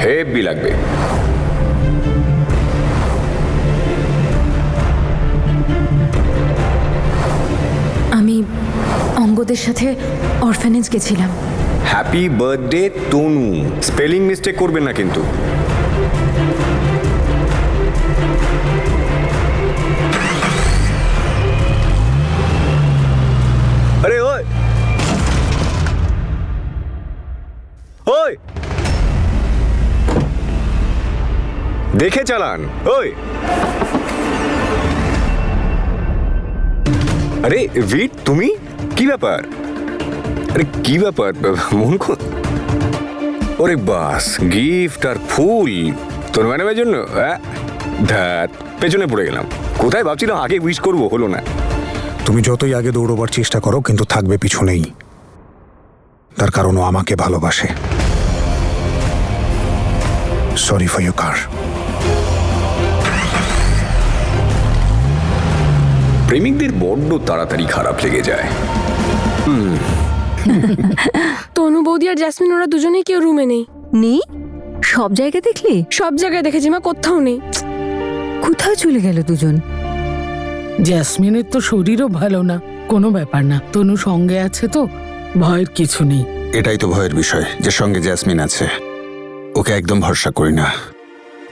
Heavy লাগবে। আমি অঙ্গদের সাথে অরফানেজ গেছিলাম। হ্যাপি বার্থডে তনু। স্পেলিং মিস্টেক করবেন না কিন্তু। আরে ওই ওই, দেখে চালান। ওই আরে ভিট, তুমি কি ব্যাপার? আরে কি ব্যাপার মন? ওরে বাস, গিফট আর ফুল তোর ম্যাডামের জন্য? ধ্যাত, পেছনে পড়ে গেলাম। কোথায় ভাবছিলাম আগে উইশ করবো, হলো না। তুমি যতই আগে দৌড়বার চেষ্টা করো কিন্তু থাকবে পিছনেই। তার কারণ ও আমাকে ভালোবাসে। Sorry for your car. প্রেমিকদের বড্ড তাড়াতাড়ি খারাপ লেগে যায়। তনু বৌদি আর জ্যাসমিন ওরা দুজনেই কেউ রুমে নেই। নেই? সব জায়গায় দেখলি? সব জায়গায় দেখেছি মা, কোথাও নেই। কোথায় চলে গেল দুজন? জ্যাসমিনের তো শরীরও ভালো না। কোনো ব্যাপার না, তনু সঙ্গে আছে তো, ভয়ের কিছু নেই। এটাই তো ভয়ের বিষয়, যে সঙ্গে জ্যাসমিন আছে। ওকে একদম ভরসা করি না,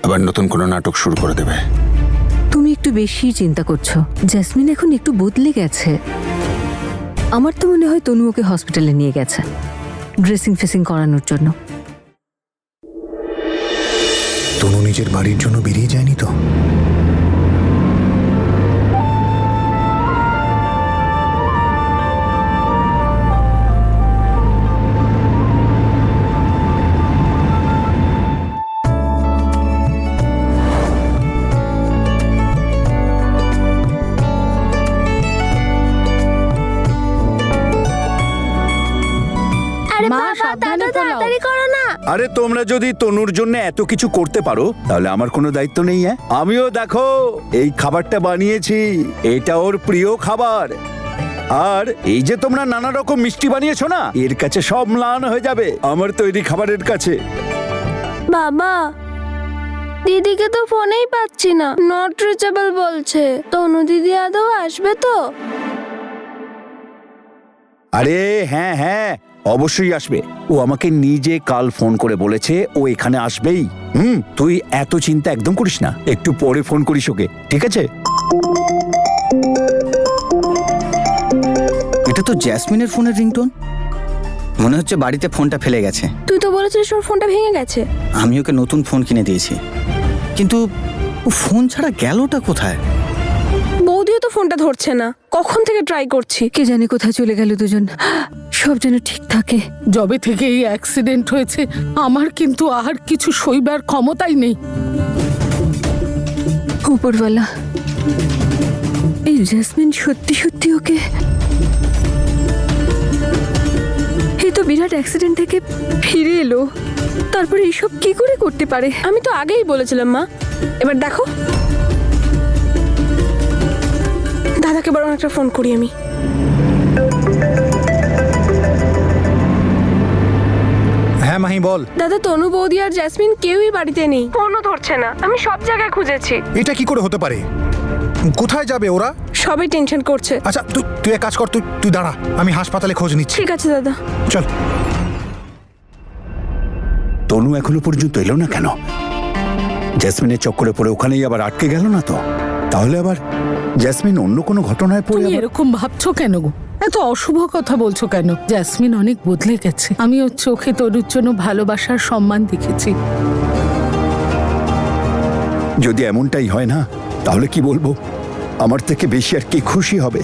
আবার নতুন কোনো নাটক শুরু করে দেবে। তুমি একটু বেশি চিন্তা করছো। জ্যাসমিন এখন একটু বদলে গেছে। আমার তো মনে হয় তনু ওকে হসপিটালে নিয়ে গেছে ড্রেসিং ফেসিং করানোর জন্য। তনু নিজের বাড়ির জন্য বেরিয়ে যায়নি তো? আরে তোমরা যদি তনুর জন্য এত কিছু করতে পারো তাহলে আমার কোনো দায়িত্ব নেই? আমিও দেখো এই খাবারটা বানিয়েছি, এটা ওর প্রিয় খাবার। আর এই যে তোমরা নানা রকম মিষ্টি বানিয়েছো না, এর কাছে সব ম্লান হয়ে যাবে আমার তৈরি খাবারের কাছে। বাবা, দিদিকে তো ফোনেই পাচ্ছি না, নট রিচেবল বলছে। তনু দিদি আদৌ আসবে তো? আরে হ্যাঁ হ্যাঁ, অবশ্যই আসবে। ও আমাকে নিজে কাল ফোন করে বলেছে ও এখানে আসবেই। তুই এত চিন্তা একদম করিস না, একটু পরে ফোন করিস ওকে, ঠিক আছে? এটা তো জ্যাসমিনের ফোনের রিংটোন। মনে হচ্ছে বাড়িতে ফোনটা ফেলে গেছে। তুই তো বলেছিস ওর ফোনটা ভেঙে গেছে। আমি ওকে নতুন ফোন কিনে দিয়েছি, কিন্তু ও ফোন ছাড়া গেলটা কোথায়? বৌদিও তো ফোনটা ধরছে না, কখন থেকে ট্রাই করছি। কে জানে কোথায় চলে গেল দুজন। সব যেন ঠিক থাকে। যবে থেকে এই অ্যাক্সিডেন্ট হয়েছে আমার কিন্তু আর কিছু সইবার ক্ষমতাই নেই। উপরওয়ালা, এই জ্যাসমিন সত্যি সত্যি ওকে, এই তো বিরাট অ্যাক্সিডেন্ট থেকে ফিরে এলো, তারপরে এইসব কি করে করতে পারে? আমি তো আগেই বলেছিলাম মা, এবার দেখো। দাদাকে বরং একটা ফোন করি আমি। হ্যাঁ মাহি বল। দাদা, তনু বৌদি আর জ্যাসমিন কেউই বাড়িতে নেই, ফোনও ধরছে না। আমি সব জায়গায় খুঁজেছি। এটা কি করে হতে পারে? কোথায় যাবে ওরা? সবাই টেনশন করছে। আচ্ছা তুই এক কাজ কর, তুই দাঁড়া, আমি হাসপাতালে খোঁজ নিচ্ছি। ঠিক আছে দাদা, চল। তনু এখনো পর্যন্ত এলো না কেন? জ্যাসমিনের চক্করে পড়ে ওখানেই আবার আটকে গেল না তো? তাহলে আবার জ্যাসমিন অন্য কোনো ঘটনায় পড়ে তুমি এরকম ভাবছো কেন গো? এত অশুভ কথা বলছো কেন? জ্যাসমিন অনেক বদলে গেছে। আমি ওর চোখে তরুর জন্য ভালোবাসার সম্মান দেখেছি। যদি এমনটাই হয় না, তাহলে কি বলবো, আমার থেকে বেশি আর কি খুশি হবে?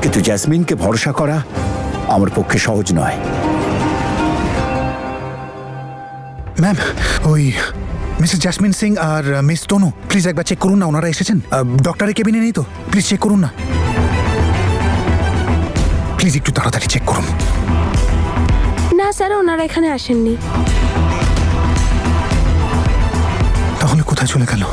কিন্তু জ্যাসমিনকে ভরসা করা আমার পক্ষে সহজ নয়। ম্যাম, ওই মিসেস জ্যাসমিন সিং আর মিস তনু, প্লিজ একবার চেক করুন না, ওনারা এসেছেন? ডক্টরের কেবিনে নেই তো? প্লিজ চেক করুন না, প্লিজ একটু তাড়াতাড়ি চেক করুন। না স্যার, ওনারা এখানে আসেননি। তাহলে কোথায় চলে গেল?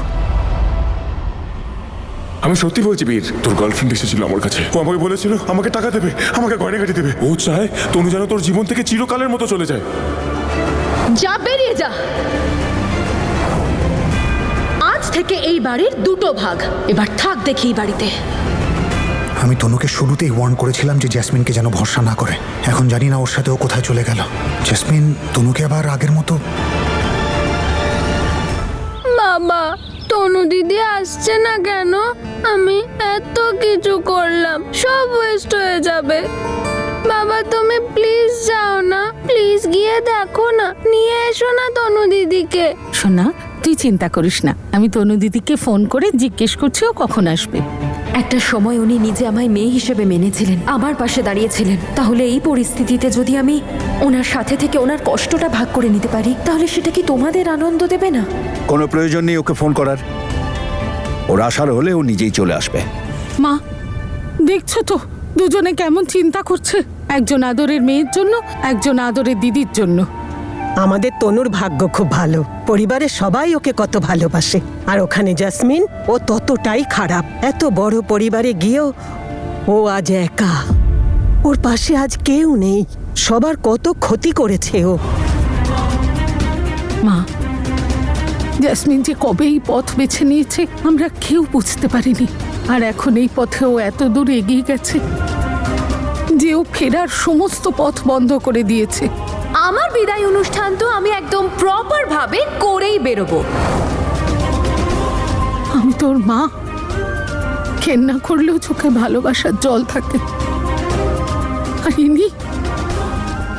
আমি সত্যি বলছি বীর, তোর গার্লফ্রেন্ড এসেছিল আমার কাছে। ও আমাকে বলেছিল আমাকে টাকা দেবে, আমাকে গয়নাগাটি দেবে। ও চায় তনু যেন তোর জীবন থেকে চিরকালের মতো চলে যায়। যা, বেরিয়ে যা। আজ থেকে এই বাড়ির দুটো ভাগ। এবার থাক দেখি এই বাড়িতে। আমি তনুকে শুরুতেই ওয়ার্ন করেছিলাম যে জ্যাসমিনকে যেন ভরসা না করে। এখন জানি না ওর সাথে ও কোথায় চলে গেল। জ্যাসমিন তনুকে আবার আগের মতো। বাবা, তনু দিদি আসছে না কেন? আমি এত কিছু করলাম, সব ওয়েস্ট হয়ে যাবে। বাবা তুমি প্লিজ যাও না, প্লিজ গিয়ে দেখো না, নিয়ে এসো না তনু দিদিকে। শোনা, তুই চিন্তা করিস না, আমি তনু দিদিকে ফোন করে জিজ্ঞেস করছি ও কখন আসবে। একটা সময় উনি নিজে আমায় মেয়ে হিসেবে মেনেছিলেন, আমার পাশে দাঁড়িয়েছিলেন। তাহলে এই পরিস্থিতিতে যদি আমি ওনার সাথে থেকে ওনার কষ্টটা ভাগ করে নিতে পারি, তাহলে সেটা কি তোমাদের আনন্দ দেবে না? কোনো প্রয়োজন নেই ওকে ফোন করার। ওর আসার হলে ও নিজেই চলে আসবে। মা, দেখছো তো দুজনে কেমন চিন্তা করছে, একজন আদরের মেয়ের জন্য, একজন আদরের দিদির জন্য। আমাদের তনুর ভাগ্য খুব ভালো, পরিবারের সবাই ওকে কত ভালোবাসে। আর ওখানে জাসমিন, ও ততটাই খারাপ। এত বড় পরিবারে গিয়েও ও আজ একা, ওর পাশে আজ কেউ নেই। সবার কত ক্ষতি করেছে ও। মা, জাসমিন যে কবে এই পথ বেছে নিয়েছে আমরা কেউ বুঝতে পারিনি। আর এখন এই পথে ও এত দূর এগিয়ে গেছে যে ও ফেরার সমস্ত পথ বন্ধ করে দিয়েছে। আমার বিদায় অনুষ্ঠান তো আমি একদম প্রপার ভাবে করেই বেরোবো। আমি তোর মা, ঘেন্না করলেও চোখে ভালোবাসার জল থাকে। আর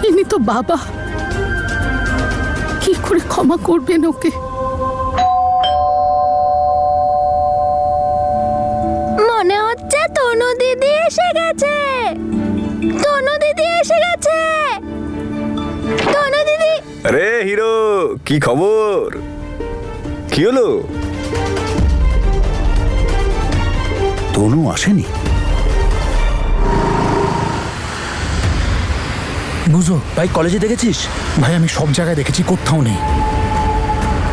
ইনি তো বাবা, কি করে ক্ষমা করবেন ওকে? মনে হচ্ছে তনু দিদি এসে গেছে। তনু দিদি এসে গেছে। তনু দিদি। আরে হিরো, কি খবর? কি হলো? তনু আসেনি? বুঝো ভাই কলেজে দেখেছিস? ভাই, আমি সব জায়গায় দেখেছি, কোথাও নেই।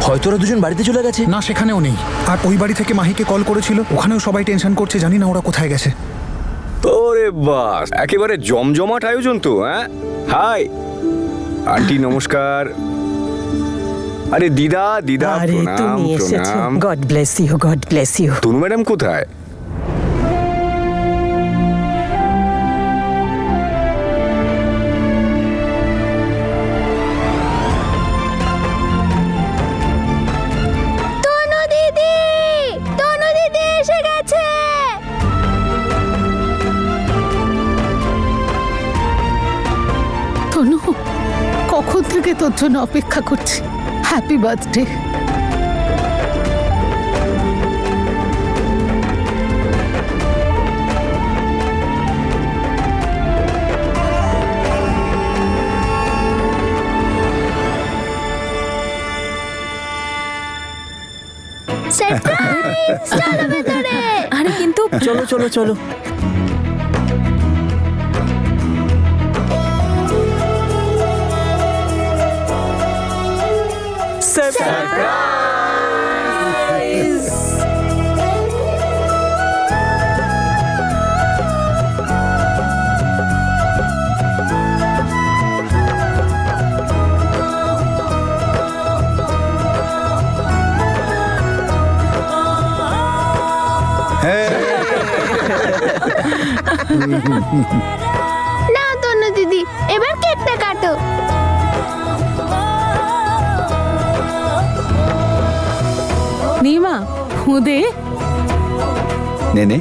হয়তো ওরা দুজন বাড়িতে চলে গেছে। না, সেখানেও নেই। আর ওই বাড়ি থেকে মাহিকে কল করেছিল, ওখানেও সবাই টেনশন করছে, জানি না ওরা কোথায় গেছে। ওরে বাস, একেবারে জমজমাট আয়োজন তো। হ্যাঁ, হাই আন্টি, নমস্কার। আরে দিদা, দিদা আরে প্রণাম তুমি এসেছো, প্রণাম। God bless you, God bless you. Tanu madam কোথায়? তনু দিদি, তনু দিদি এসে গেছে। তনু, কখন থেকে তোর জন্য অপেক্ষা করছি। Happy birthday. সারপ্রাইজ! চলো ভেতরে। আরে কিন্তু চলো চলো চলো। না তনু দিদি, এবার কেকটা কাটো। নিমা, খুদে নে নে।